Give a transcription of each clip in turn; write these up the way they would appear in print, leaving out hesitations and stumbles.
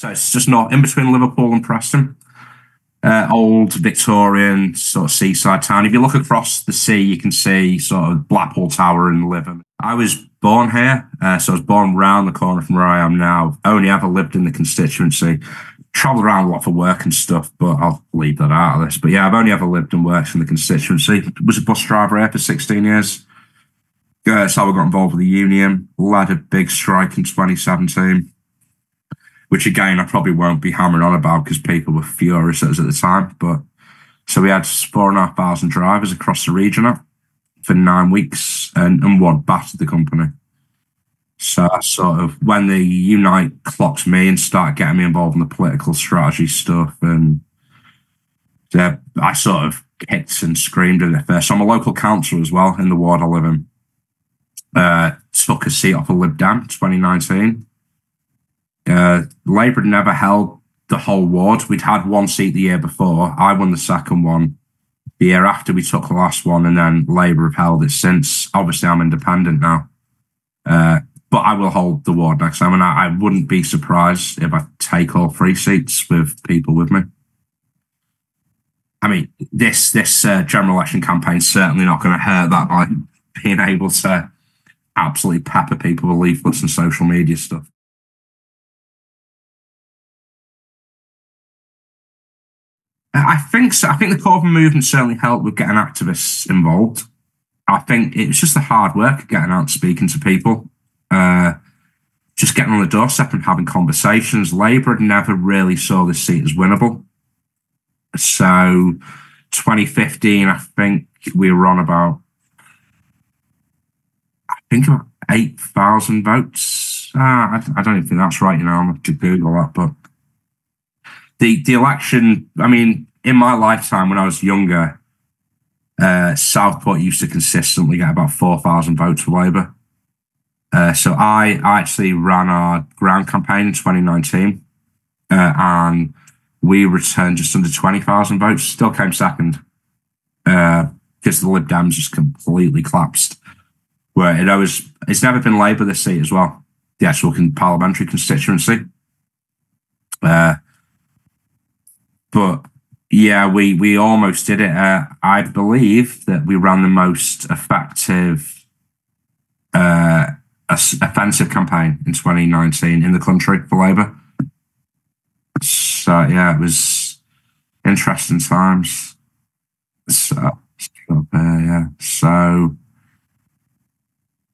So it's just not in between Liverpool and Preston. Old Victorian sort of seaside town. If you look across the sea, you can see sort of Blackpool Tower and Lytham. I was born here, so I was born round the corner from where I am now. Only ever lived in the constituency. Travelled around a lot for work and stuff, but I'll leave that out of this. But yeah, I've only ever lived and worked in the constituency. Was a bus driver here for 16 years. That's how I got involved with the union. Led a big strike in 2017. Which again, I probably won't be hammering on about because people were furious at us at the time. But so we had 4,500 drivers across the region for 9 weeks and one battered the company. So I sort of, when the Unite clocked me and started getting me involved in the political strategy stuff, and I sort of kicked and screamed at it first. So I'm a local councillor as well in the ward I live in. Took a seat off of Lib Dem 2019. Labour had never held the whole ward. We'd had one seat the year before. I won the second one. The year after, we took the last one, and then Labour have held it since. Obviously, I'm independent now. But I will hold the ward next time, and I wouldn't be surprised if I take all 3 seats with people with me. I mean, this general election campaign is certainly not going to hurt that by being able to absolutely pepper people with leaflets and social media stuff. I think so. I think the Corbyn movement certainly helped with getting activists involved. I think it was just the hard work of getting out and speaking to people, just getting on the doorstep and having conversations. Labour had never really saw this seat as winnable. So 2015, I think we were on about 8,000 votes. I don't even think that's right, I'm going to have to Google that, but the election, I mean, in my lifetime when I was younger, Southport used to consistently get about 4,000 votes for Labour. So I actually ran our ground campaign in 2019, and we returned just under 20,000 votes. Still came second because the Lib Dems just completely collapsed. Where it's never been Labour this seat as well, the actual parliamentary constituency. But yeah, we almost did it. I believe that we ran the most effective offensive campaign in 2019 in the country for Labour. So yeah, it was interesting times. So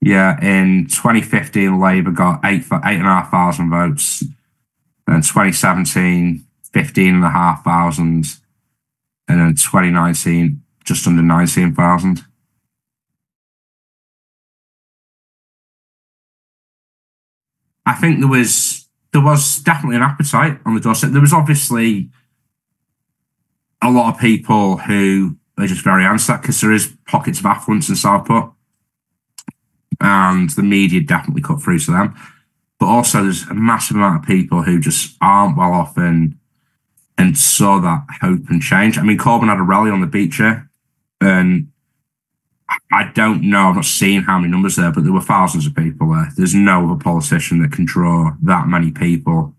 yeah, in 2015, Labour got 8,500 votes. Then 2017. 15,500, and then 2019 just under 19,000. I think there was definitely an appetite on the doorstep. There was obviously a lot of people who are just very anti because there is pockets of affluence in Southport, and the media definitely cut through to them. But also there's a massive amount of people who just aren't well off and saw that hope and change. I mean, Corbyn had a rally on the beach here, and I don't know, I've not seen how many numbers there, but there were thousands of people there. There's no other politician that can draw that many people.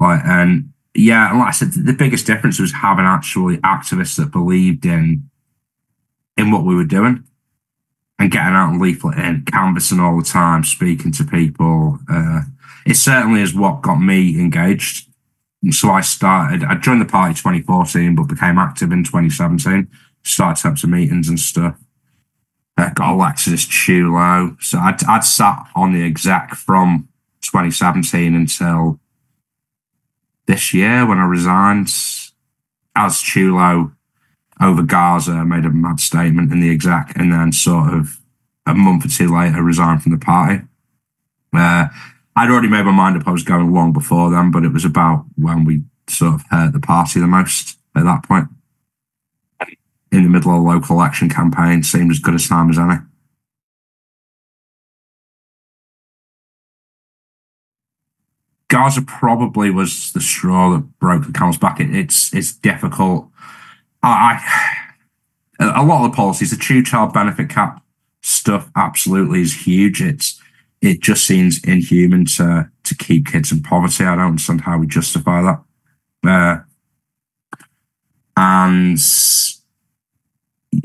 And like I said, the biggest difference was having actually activists that believed in what we were doing and getting out and leafleting, canvassing all the time, speaking to people. It certainly is what got me engaged. So I joined the party 2014, but became active in 2017. Started types of meetings and stuff. Got elected as Chulo. So I'd sat on the exec from 2017 until this year when I resigned as Chulo over Gaza. Made a mad statement in the exec, and then sort of a month or two later resigned from the party. I'd already made my mind up I was going long before then, but it was about when we sort of hurt the party the most at that point. In the middle of a local election campaign, seemed as good a time as any. Gaza probably was the straw that broke the camel's back. It's difficult. A lot of the policies, the two-child benefit cap stuff absolutely is huge. It just seems inhuman to to keep kids in poverty. I don't understand how we justify that. And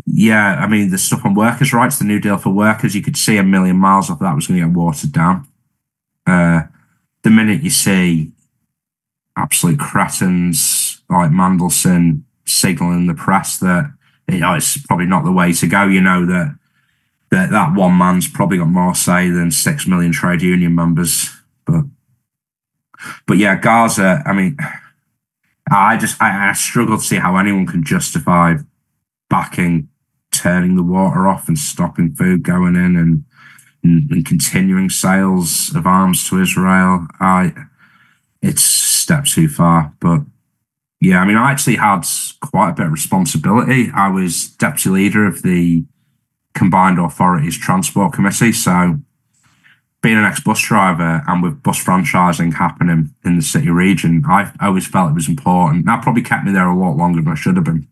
yeah, I mean, the stuff on workers' rights, the New Deal for workers, you could see a million miles off that was going to get watered down. The minute you see absolute cretins like Mandelson signaling the press that it's probably not the way to go, that one man's probably got more say than 6 million trade union members. But yeah, Gaza, I mean, I struggle to see how anyone can justify backing turning the water off and stopping food going in and continuing sales of arms to Israel. It's a step too far. But yeah, I mean, I actually had quite a bit of responsibility. I was deputy leader of the Combined Authorities Transport Committee. So being an ex-bus driver and with bus franchising happening in the city region, I always felt it was important. That probably kept me there a lot longer than I should have been.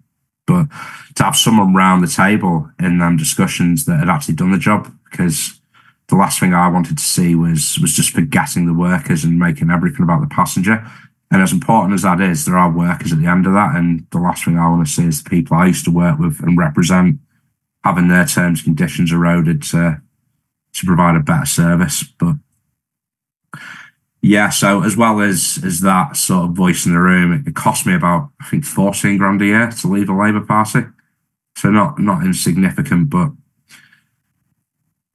But to have someone round the table in them discussions that had actually done the job, because the last thing I wanted to see was just forgetting the workers and making everything about the passenger. And as important as that is, there are workers at the end of that. And the last thing I want to see is the people I used to work with and represent having their terms and conditions eroded to provide a better service. But yeah, so as well as that sort of voice in the room, it cost me about, I think, 14 grand a year to leave the Labour Party. So not insignificant, but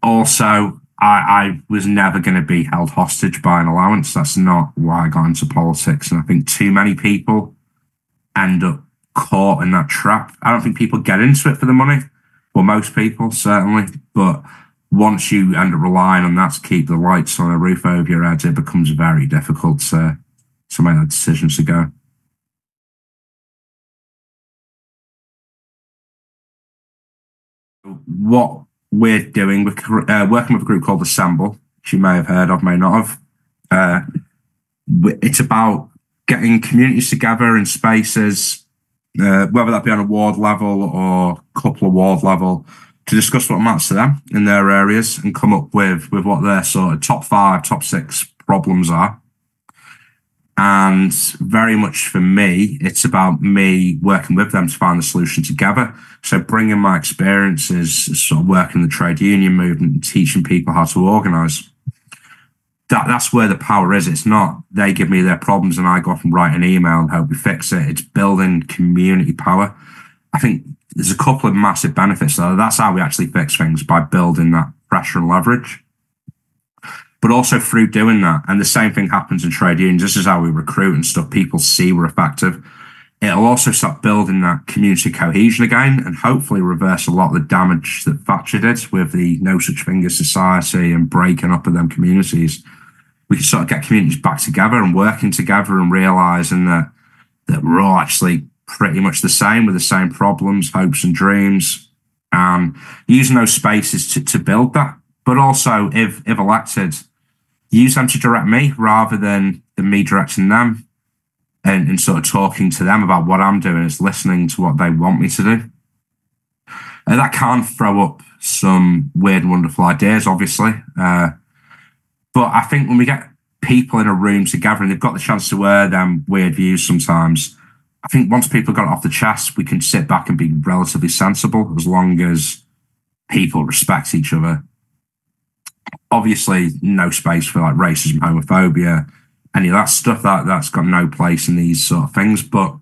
also I was never going to be held hostage by an allowance. That's not why I got into politics. And I think too many people end up caught in that trap. I don't think people get into it for the money. Well, most people, certainly. But once you end up relying on that to keep the lights on a roof over your head, it becomes very difficult to make that decision to go. What we're doing, we're working with a group called Assemble, which you may have heard of, may not have. It's about getting communities together in spaces, whether that be on a ward level or couple of ward level, to discuss what matters to them in their areas and come up with what their sort of top 5, top 6 problems are. And very much for me, it's about me working with them to find the solution together. So bringing my experiences, sort of working in the trade union movement and teaching people how to organise. That's where the power is. It's not they give me their problems and I go off and write an email and hope we fix it. It's building community power. I think there's a couple of massive benefits though. That's how we actually fix things, by building that pressure and leverage. But also through doing that, and the same thing happens in trade unions. This is how we recruit and stuff. People see we're effective. It'll also start building that community cohesion again and hopefully reverse a lot of the damage that Thatcher did with the no such thing as society and breaking up of them communities. We can sort of get communities back together and working together and realising that we're all actually pretty much the same with the same problems, hopes and dreams, using those spaces to build that. But also, if elected, use them to direct me rather than me directing them, and sort of talking to them about what I'm doing, is listening to what they want me to do. And that can throw up some weird and wonderful ideas, obviously. But I think when we get people in a room together and they've got the chance to air them weird views sometimes, I think once people got it off the chest, we can sit back and be relatively sensible as long as people respect each other. Obviously, no space for like racism, homophobia, any of that stuff. That's got no place in these sort of things. But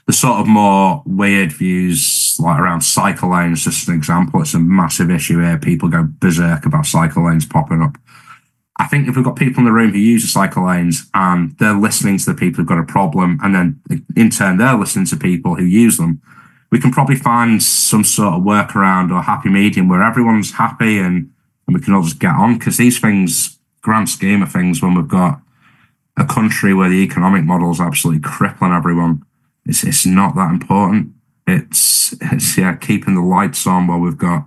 the sort of more weird views, like around cycle lanes, just an example. It's a massive issue here. People go berserk about cycle lanes popping up. I think if we've got people in the room who use the cycle lanes and they're listening to the people who've got a problem, and then in turn they're listening to people who use them, we can probably find some sort of workaround or happy medium where everyone's happy and we can all just get on. Because these things, grand scheme of things, when we've got a country where the economic model is absolutely crippling everyone, it's not that important. It's keeping the lights on while we've got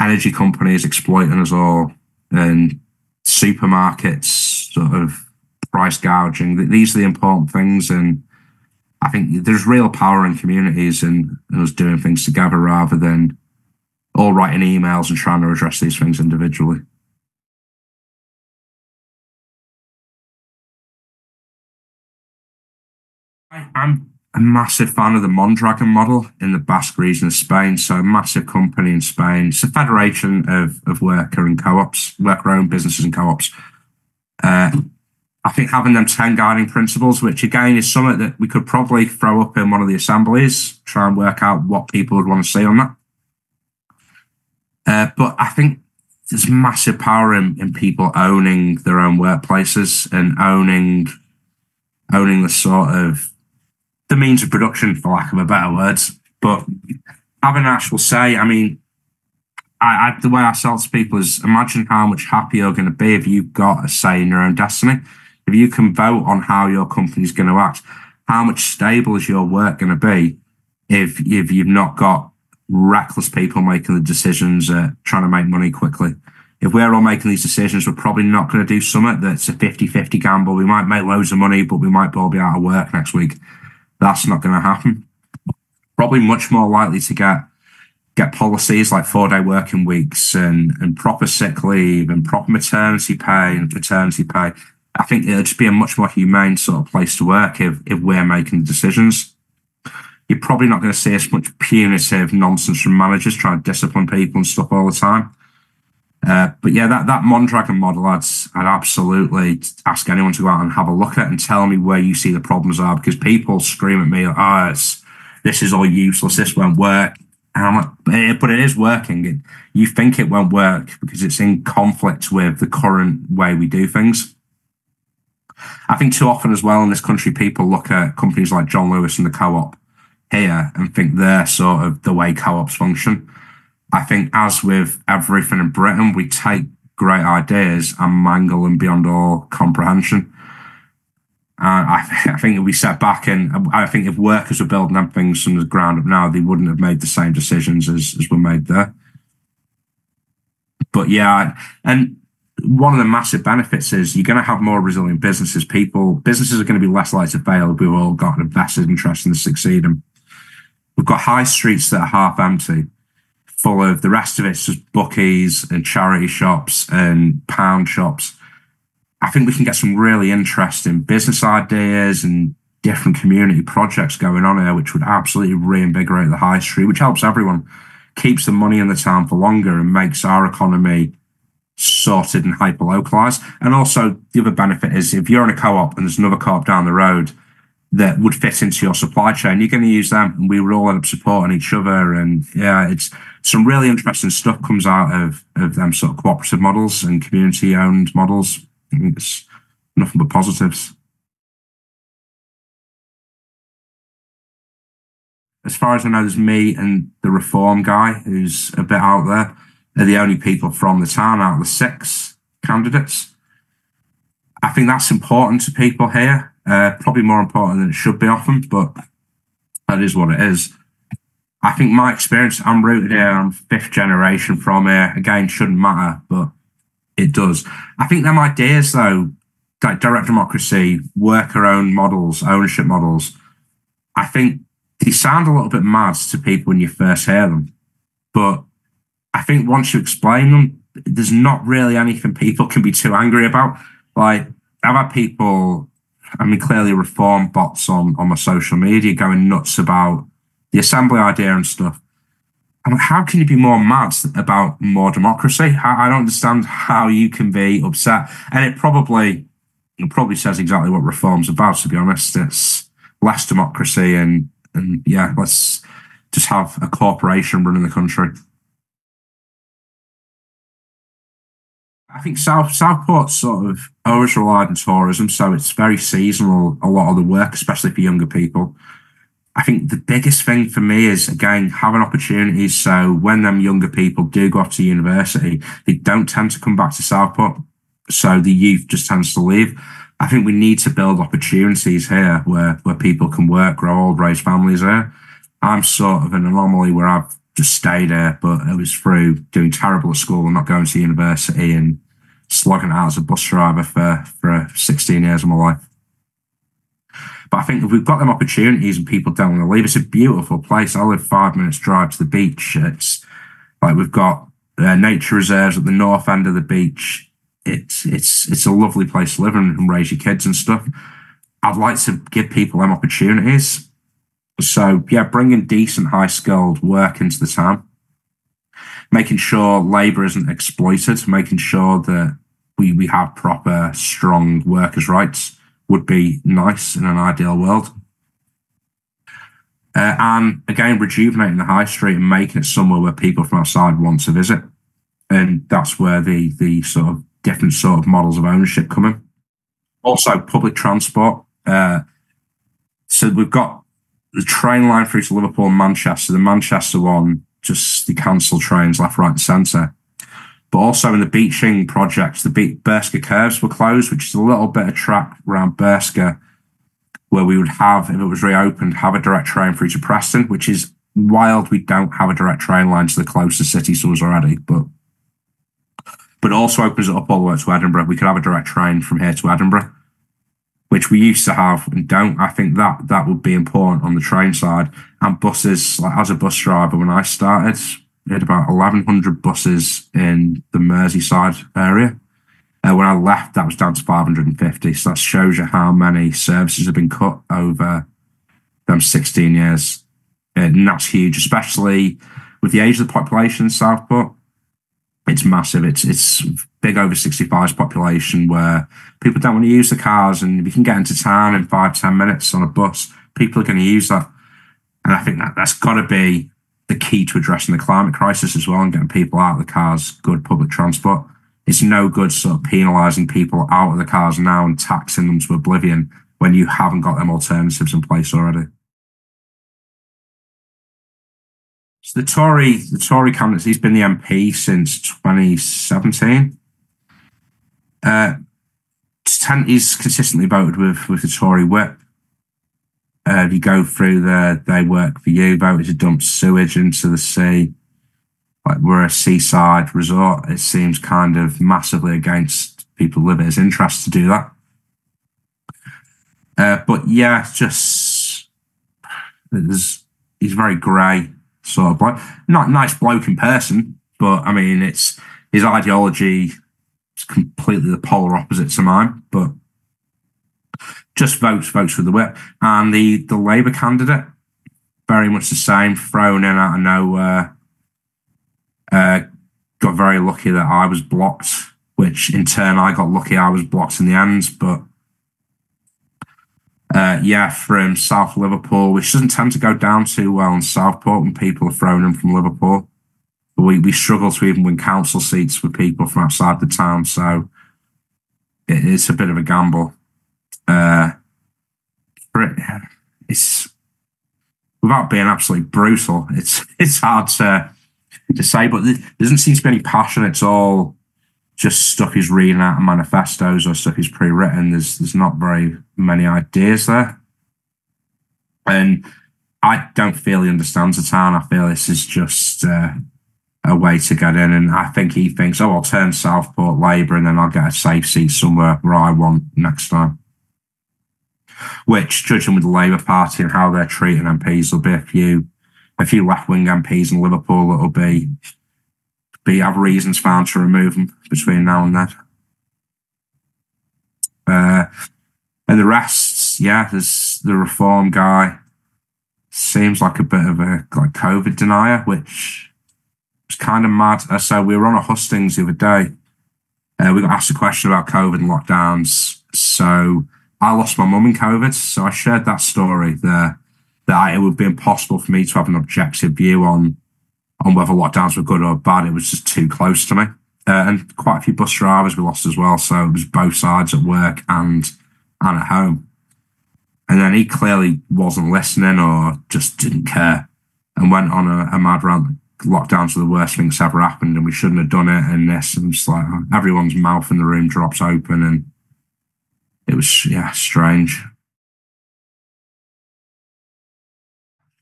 energy companies exploiting us all and supermarkets sort of price gouging. These are the important things, and I think there's real power in communities and us doing things together rather than all writing emails and trying to address these things individually. I'm a massive fan of the Mondragon model in the Basque region of Spain. So a massive company in Spain. It's a federation of worker and co-ops, worker-owned businesses and co-ops. Uh, I think having them 10 guiding principles, which again is something that we could probably throw up in one of the assemblies, try and work out what people would want to see on that. But I think there's massive power in people owning their own workplaces and owning the sort of the means of production, for lack of a better words. But having an actual say, I mean, the way I sell to people is imagine how much happier you're going to be if you've got a say in your own destiny. If you can vote on how your company's going to act, how much stable is your work going to be if you've not got reckless people making the decisions, trying to make money quickly. If we're all making these decisions, we're probably not going to do something that's a 50-50 gamble. We might make loads of money, but we might all be out of work next week. That's not going to happen. Probably much more likely to get policies like 4-day working weeks and proper sick leave and proper maternity pay and paternity pay. I think it'll just be a much more humane sort of place to work if we're making decisions. You're probably not going to see as much punitive nonsense from managers trying to discipline people and stuff all the time. But yeah, that Mondragon model, I'd absolutely ask anyone to go out and have a look at and tell me where you see the problems are, because people scream at me, this is all useless, this won't work. And I'm like, but it is working. You think it won't work because it's in conflict with the current way we do things. I think too often as well in this country, people look at companies like John Lewis and the Co-op here and think they're sort of the way co-ops function. I think, as with everything in Britain, we take great ideas and mangle them beyond all comprehension. And I think if we set back and I think if workers were building them things from the ground up now, they wouldn't have made the same decisions as were made there. But yeah, and one of the massive benefits is you're going to have more resilient businesses. Businesses are going to be less likely to fail if we've all got an invested interest in succeeding. We've got high streets that are half empty, full of the rest of it's just bookies and charity shops and pound shops. I think we can get some really interesting business ideas and different community projects going on here, which would absolutely reinvigorate the high street, which helps everyone, keeps the money in the town for longer and makes our economy sorted and hyper-localized. And also the other benefit is if you're in a co-op and there's another co-op down the road that would fit into your supply chain, you're going to use them, and we would all end up supporting each other. And yeah, it's some really interesting stuff comes out of them sort of cooperative models and community-owned models. I think it's nothing but positives. As far as I know, there's me and the reform guy who's a bit out there. They're the only people from the town out of the 6 candidates. I think that's important to people here. Probably more important than it should be often, but that is what it is. I think my experience, I'm rooted here, I'm 5th generation from here. Again, shouldn't matter, but it does. I think them ideas, though, like direct democracy, worker-owned models, ownership models, I think they sound a little bit mad to people when you first hear them. But I think once you explain them, there's not really anything people can be too angry about. Like, I've had people, I mean, clearly reform bots on my social media going nuts about the assembly idea and stuff. I'm like, how can you be more mad about more democracy? I don't understand how you can be upset. And it probably says exactly what reform's about, to be honest. It's less democracy and yeah, let's just have a corporation running the country. I think Southport's sort of always relied on tourism, so it's very seasonal, a lot of the work, especially for younger people. I think the biggest thing for me is, again, having opportunities. So when them younger people do go off to university, they don't tend to come back to Southport. So the youth just tends to leave. I think we need to build opportunities here where people can work, grow old, raise families here. I'm sort of an anomaly where I've just stayed here, but it was through doing terrible at school and not going to university and slogging it out as a bus driver for 16 years of my life. But I think if we've got them opportunities and people don't want to leave, it's a beautiful place. I live 5 minutes drive to the beach. It's like we've got nature reserves at the north end of the beach. It's a lovely place to live and raise your kids and stuff. I'd like to give people them opportunities. So yeah, bringing decent, high skilled work into the town, making sure labour isn't exploited, making sure that we have proper, strong workers' rights would be nice in an ideal world. And again, rejuvenating the high street and making it somewhere where people from outside want to visit. And that's where the sort of different sort of models of ownership come in. Also, public transport. So we've got the train line through to Liverpool and Manchester. The Manchester one, just the cancelled trains left, right, and centre. But also in the beaching projects, the Bersker curves were closed, which is a little bit of track around Bersker, where we would have, if it was reopened, have a direct train through to Preston, which is wild. We don't have a direct train line to the closest city to us already, but it also opens it up all the way to Edinburgh. We could have a direct train from here to Edinburgh, which we used to have and don't. I think that would be important on the train side. And buses, like as a bus driver, when I started, we had about 1,100 buses in the Merseyside area. When I left, that was down to 550. So that shows you how many services have been cut over them 16 years. And that's huge, especially with the age of the population in Southport. It's massive. It's big over 65s population where people don't want to use the cars, and if you can get into town in 5-10 minutes on a bus, people are going to use that. And I think that's got to be the key to addressing the climate crisis as well, and getting people out of the cars, good public transport. It's no good sort of penalising people out of the cars now and taxing them to oblivion when you haven't got them alternatives in place already. So the Tory candidates, he's been the MP since 2017. He's consistently voted with the Tory whip. If you go through they work for you, voted to dump sewage into the sea. Like we're a seaside resort. It seems kind of massively against people who live in his interest to do that. But yeah, just he's very grey. Sort of bloke. Not nice bloke in person, but I mean, it's his ideology is completely the polar opposite to mine. But just votes for the whip. And the Labour candidate, very much the same, thrown in out of nowhere. Got very lucky that I was blocked, which in turn I got lucky I was blocked in the end. But yeah, from South Liverpool, which doesn't tend to go down too well in Southport when people are thrown in from Liverpool. But we struggle to even win council seats with people from outside the town, so it's a bit of a gamble. It's without being absolutely brutal, it's hard to say, but there doesn't seem to be any passion. It's all just stuff he's reading out of manifestos or stuff he's pre-written. There's not very many ideas there. And I don't feel he understands the town. I feel this is just a way to get in. And I think he thinks, oh, I'll turn Southport Labour and then I'll get a safe seat somewhere where I want next time. Which, judging with the Labour Party and how they're treating MPs, there'll be a few left-wing MPs in Liverpool that'll be have reasons found to remove them between now and then. And the rest, yeah, there's the Reform guy. Seems like a bit of a COVID denier, which was kind of mad. So we were on a hustings the other day. We got asked a question about COVID and lockdowns. So I lost my mum in COVID. So I shared that story there, that it would be impossible for me to have an objective view on whether lockdowns were good or bad. It was just too close to me. And quite a few bus drivers we lost as well. So it was both sides at work and at home. And then he clearly wasn't listening or just didn't care and went on a mad rant. Lockdowns were the worst thing that's ever happened and we shouldn't have done it. And this, and it's like everyone's mouth in the room drops open, and it was, yeah, strange.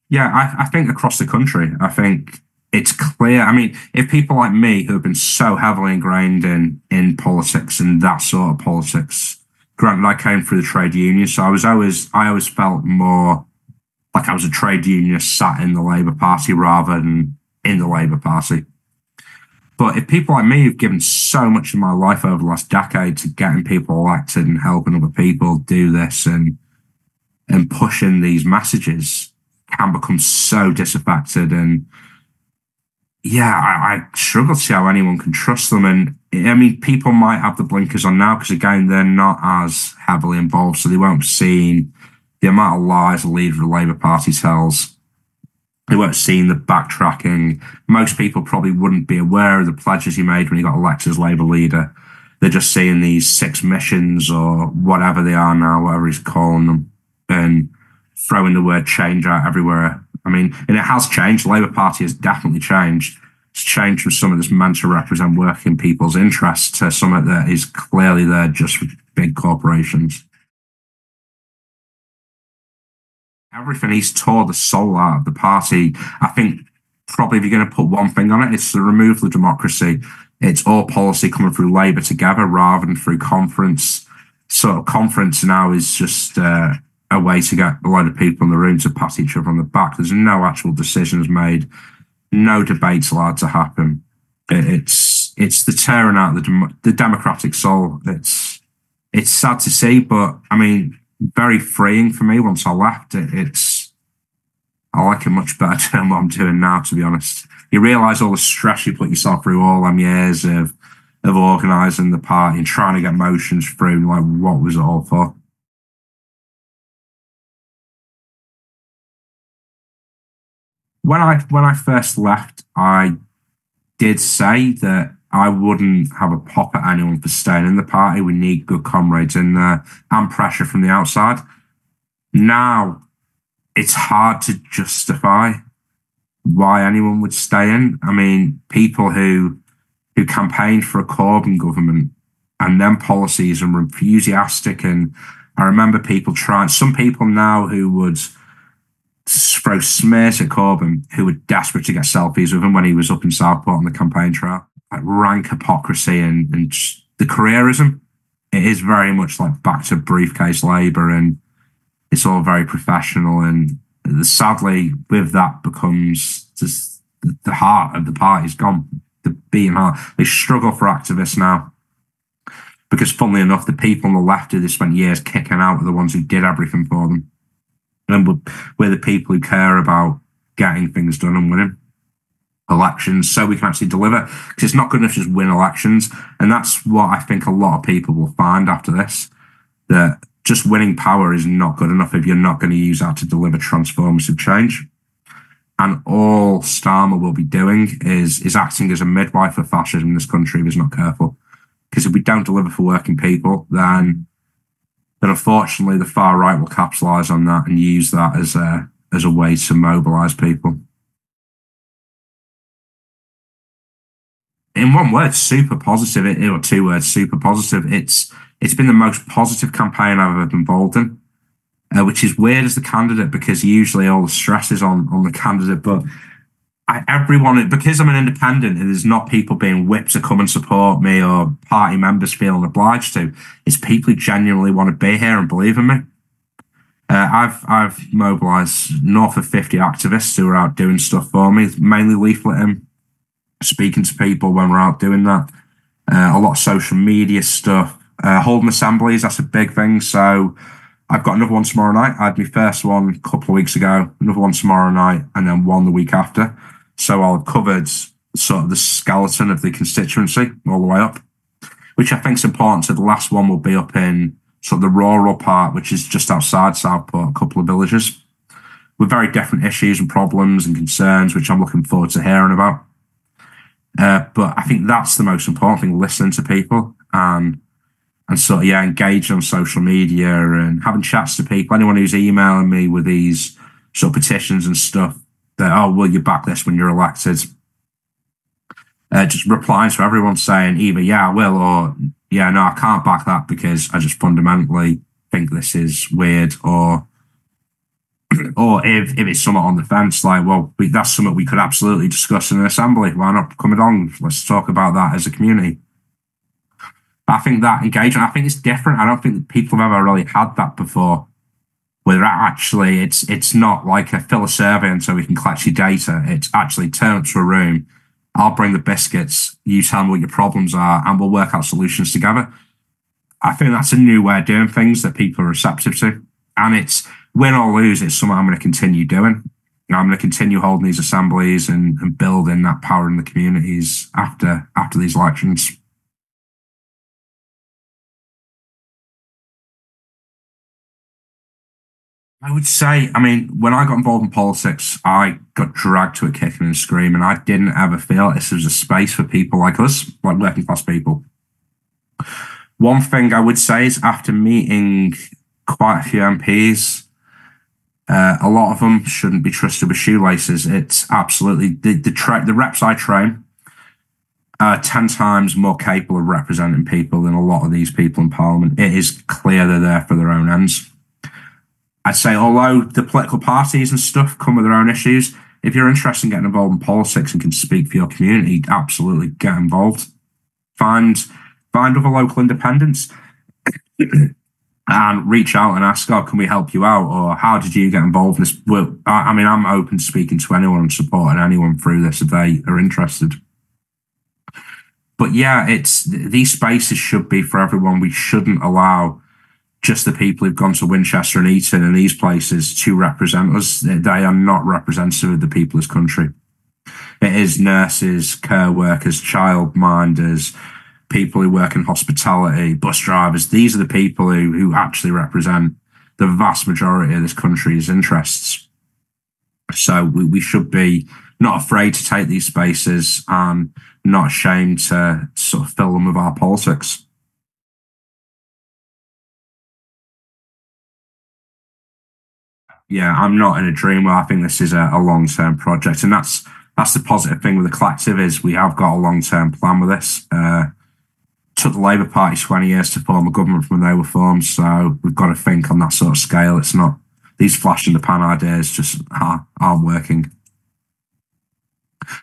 Yeah, I think across the country, I think it's clear. I mean, if people like me who have been so heavily ingrained in politics and that sort of politics, granted, I came through the trade union, so I always felt more like I was a trade unionist sat in the Labour Party rather than in the Labour Party. But if people like me who've given so much of my life over the last decade to getting people elected and helping other people do this and and pushing these messages can become so disaffected. And yeah, I struggle to see how anyone can trust them. And I mean, people might have the blinkers on now because, again, they're not as heavily involved, so they won't see the amount of lies the leader of the Labour Party tells. They won't see the backtracking. Most people probably wouldn't be aware of the pledges he made when he got elected as Labour leader. They're just seeing these 6 missions or whatever they are now, whatever he's calling them, and throwing the word change out everywhere. I mean, and it has changed. The Labour Party has definitely changed. It's changed from something that's meant to represent working people's interests to something that is clearly there just for big corporations. Everything, he's tore the soul out of the party. I think probably if you're going to put one thing on it, it's the removal of democracy. It's all policy coming through Labour together rather than through conference. So conference now is just a way to get a load of people in the room to pat each other on the back. There's no actual decisions made, no debates allowed to happen. It's the tearing out of the democratic soul. It's sad to see, but I mean, very freeing for me once I left. I like it much better than what I'm doing now, to be honest. You realise all the stress you put yourself through all them years of organising the party and trying to get motions through. Like, what was it all for? When I first left, I did say that I wouldn't have a pop at anyone for staying in the party. We need good comrades in there and pressure from the outside. Now, it's hard to justify why anyone would stay in. I mean, people who campaigned for a Corbyn government and then policies and were enthusiastic. And I remember some people now who would throw smears at Corbyn, who were desperate to get selfies with him when he was up in Southport on the campaign trail. Like, rank hypocrisy and the careerism. It is very much like back to briefcase Labour, and it's all very professional. And sadly, with that becomes just the heart of the party's gone. The beating heart. They struggle for activists now because, funnily enough, the people on the left who they spent years kicking out are the ones who did everything for them. And we're the people who care about getting things done and winning elections so we can actually deliver. Because it's not good enough to just win elections. And that's what I think a lot of people will find after this, that just winning power is not good enough if you're not going to use that to deliver transformative change. And all Starmer will be doing is acting as a midwife for fascism in this country if he's not careful. Because if we don't deliver for working people, then unfortunately the far right will capitalise on that and use that as a way to mobilise people. In one word, super positive, or 2 words, super positive. It's been the most positive campaign I've ever been involved in, which is weird as the candidate because usually all the stress is on the candidate. But everyone, because I'm an independent and there's not people being whipped to come and support me or party members feeling obliged to, it's people who genuinely want to be here and believe in me. I've mobilised north of 50 activists who are out doing stuff for me, mainly leafleting, speaking to people when we're out doing that. A lot of social media stuff, holding assemblies, that's a big thing. So I've got another one tomorrow night. I had my first one a couple of weeks ago, another one tomorrow night, and then one the week after. So I'll have covered sort of the skeleton of the constituency all the way up, which I think is important. So the last one will be up in sort of the rural part, which is just outside Southport, a couple of villages, with very different issues and problems and concerns, which I'm looking forward to hearing about. But I think that's the most important thing, listening to people and sort of, engaging on social media and having chats to people. Anyone who's emailing me with these sort of petitions and stuff that, oh, will you back this when you're elected? Just replying to everyone saying either, yeah, I will, or yeah, no, I can't back that because I just fundamentally think this is weird, or if it's something on the fence, like, well, that's something we could absolutely discuss in an assembly. Why not come along? Let's talk about that as a community. I think that engagement, I think it's different. I don't think that people have ever really had that before, where actually it's not like a fill a survey and so we can collect your data. It's actually turn up to a room, I'll bring the biscuits, you tell me what your problems are, and we'll work out solutions together. I think that's a new way of doing things that people are receptive to. And it's win or lose, it's something I'm going to continue doing. I'm going to continue holding these assemblies and building that power in the communities after these elections. I would say, I mean, when I got involved in politics, I got dragged to it kicking and screaming. I didn't ever feel this was a space for people like us, like working class people. One thing I would say is after meeting quite a few MPs, a lot of them shouldn't be trusted with shoelaces. It's absolutely the reps I train are 10 times more capable of representing people than a lot of these people in Parliament. It is clear they're there for their own ends. I'd say, although the political parties and stuff come with their own issues, if you're interested in getting involved in politics and can speak for your community, absolutely get involved. Find other local independents and reach out and ask, oh, can we help you out? Or how did you get involved in this? Well, I mean, I'm open to speaking to anyone and supporting anyone through this if they are interested. But yeah, these spaces should be for everyone. We shouldn't allow just the people who've gone to Winchester and Eton and these places to represent us. They are not representative of the people of this country. It is nurses, care workers, childminders, people who work in hospitality, bus drivers. These are the people who actually represent the vast majority of this country's interests. So we should be not afraid to take these spaces and not ashamed to sort of fill them with our politics. Yeah, I'm not in a dream where I think this is a long-term project. And that's the positive thing with the collective is we have got a long-term plan with this. Took the Labour Party 20 years to form a government when they were formed. So we've got to think on that sort of scale. It's not these flash in the pan ideas just aren't working.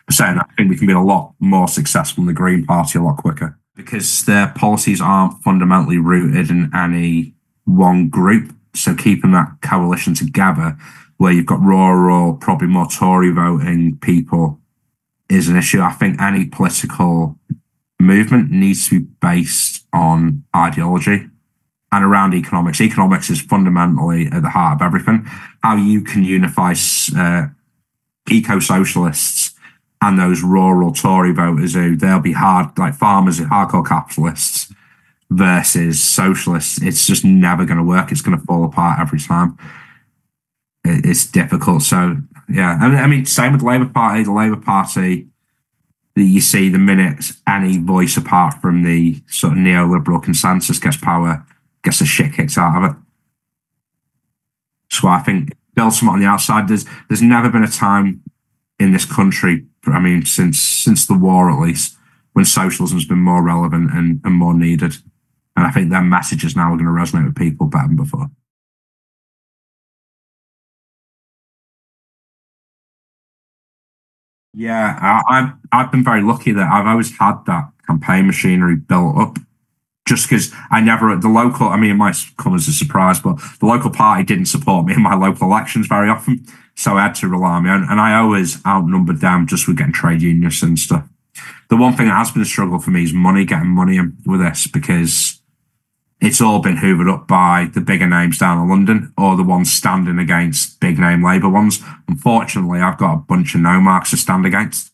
But saying that, I think we can be a lot more successful in the Green Party a lot quicker because their policies aren't fundamentally rooted in any one group. So keeping that coalition together where you've got rural, probably more Tory voting people is an issue. I think any political movement needs to be based on ideology and around economics. Economics is fundamentally at the heart of everything. How you can unify eco-socialists and those rural Tory voters who they'll be hard, like farmers, hardcore capitalists, versus socialists, it's just never going to work. It's going to fall apart every time. It's difficult. So, yeah, I mean, same with the Labour Party. The Labour Party, you see the minute any voice apart from the sort of neoliberal consensus gets power, gets the shit kicked out of it. So I think build something on the outside. There's never been a time in this country, I mean, since the war at least, when socialism has been more relevant and more needed. And I think their messages now are going to resonate with people better than before. Yeah, I've been very lucky that I've always had that campaign machinery built up. Just because the local, I mean, it might come as a surprise, but the local party didn't support me in my local elections very often. So I had to rely on my own. And I always outnumbered them just with getting trade unions and stuff. The one thing that has been a struggle for me is getting money in with this because it's all been hoovered up by the bigger names down in London or the ones standing against big name Labour ones. Unfortunately, I've got a bunch of no marks to stand against.